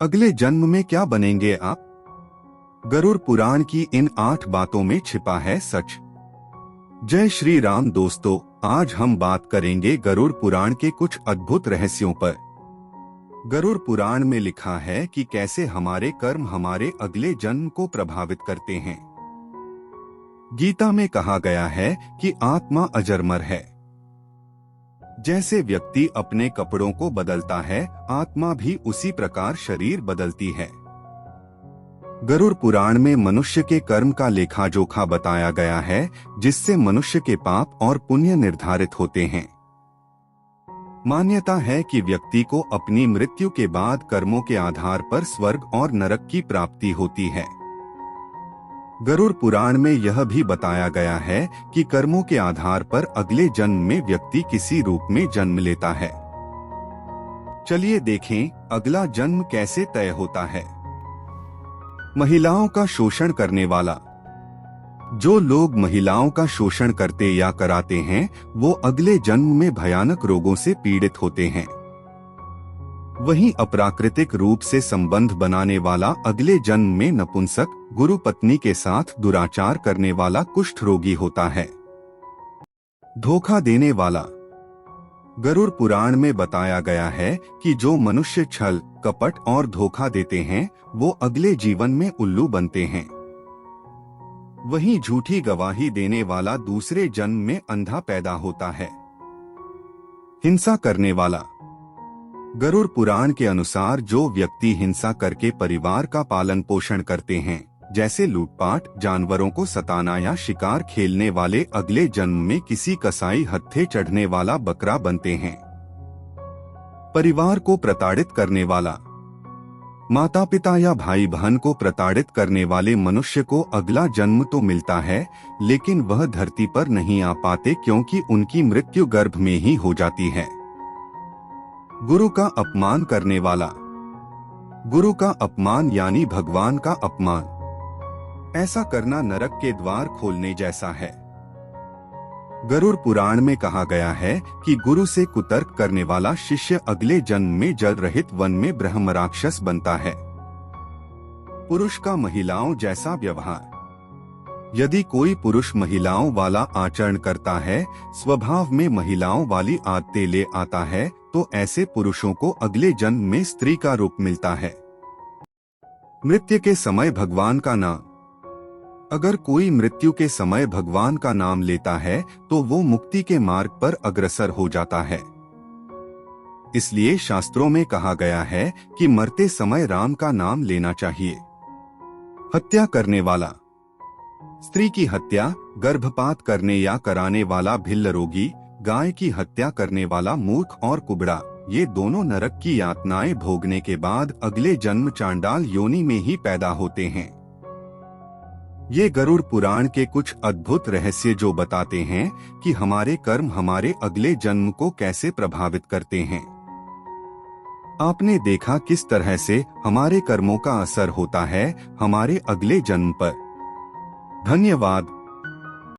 अगले जन्म में क्या बनेंगे आप? गरुड़ पुराण की इन 8 बातों में छिपा है सच। जय श्री राम दोस्तों, आज हम बात करेंगे गरुड़ पुराण के कुछ अद्भुत रहस्यों पर। गरुड़ पुराण में लिखा है कि कैसे हमारे कर्म हमारे अगले जन्म को प्रभावित करते हैं। गीता में कहा गया है कि आत्मा अजरमर है। जैसे व्यक्ति अपने कपड़ों को बदलता है, आत्मा भी उसी प्रकार शरीर बदलती है। गरुड़ पुराण में मनुष्य के कर्म का लेखा जोखा बताया गया है, जिससे मनुष्य के पाप और पुण्य निर्धारित होते हैं। मान्यता है कि व्यक्ति को अपनी मृत्यु के बाद कर्मों के आधार पर स्वर्ग और नरक की प्राप्ति होती है। गरुड़ पुराण में यह भी बताया गया है कि कर्मों के आधार पर अगले जन्म में व्यक्ति किसी रूप में जन्म लेता है। चलिए देखें अगला जन्म कैसे तय होता है। महिलाओं का शोषण करने वाला। जो लोग महिलाओं का शोषण करते या कराते हैं, वो अगले जन्म में भयानक रोगों से पीड़ित होते हैं। वहीं अप्राकृतिक रूप से संबंध बनाने वाला अगले जन्म में नपुंसक, गुरु पत्नी के साथ दुराचार करने वाला कुष्ठ रोगी होता है। धोखा देने वाला। गरुड़ पुराण में बताया गया है कि जो मनुष्य छल, कपट और धोखा देते हैं, वो अगले जीवन में उल्लू बनते हैं। वहीं झूठी गवाही देने वाला दूसरे जन्म में अंधा पैदा होता है। हिंसा करने वाला। गरुड़ पुराण के अनुसार जो व्यक्ति हिंसा करके परिवार का पालन पोषण करते हैं, जैसे लूटपाट, जानवरों को सताना या शिकार खेलने वाले, अगले जन्म में किसी कसाई हत्थे चढ़ने वाला बकरा बनते हैं। परिवार को प्रताड़ित करने वाला। माता पिता या भाई बहन को प्रताड़ित करने वाले मनुष्य को अगला जन्म तो मिलता है, लेकिन वह धरती पर नहीं आ पाते क्योंकि उनकी मृत्यु गर्भ में ही हो जाती है। गुरु का अपमान करने वाला। गुरु का अपमान यानी भगवान का अपमान। ऐसा करना नरक के द्वार खोलने जैसा है। गरुड़ पुराण में कहा गया है कि गुरु से कुतर्क करने वाला शिष्य अगले जन्म में जल रहित वन में ब्रह्म राक्षस बनता है। पुरुष का महिलाओं जैसा व्यवहार। यदि कोई पुरुष महिलाओं वाला आचरण करता है, स्वभाव में महिलाओं वाली आदतें ले आता है, तो ऐसे पुरुषों को अगले जन्म में स्त्री का रूप मिलता है। मृत्यु के समय भगवान का नाम। अगर कोई मृत्यु के समय भगवान का नाम लेता है, तो वो मुक्ति के मार्ग पर अग्रसर हो जाता है। इसलिए शास्त्रों में कहा गया है कि मरते समय राम का नाम लेना चाहिए। हत्या करने वाला। स्त्री की हत्या, गर्भपात करने या कराने वाला भिल्ल रोगी, गाय की हत्या करने वाला मूर्ख और कुबड़ा, ये दोनों नरक की यातनाएं भोगने के बाद अगले जन्म चांडाल योनि में ही पैदा होते हैं। ये गरुड़ पुराण के कुछ अद्भुत रहस्य जो बताते हैं कि हमारे कर्म हमारे अगले जन्म को कैसे प्रभावित करते हैं। आपने देखा किस तरह से हमारे कर्मों का असर होता है हमारे अगले जन्म पर। धन्यवाद।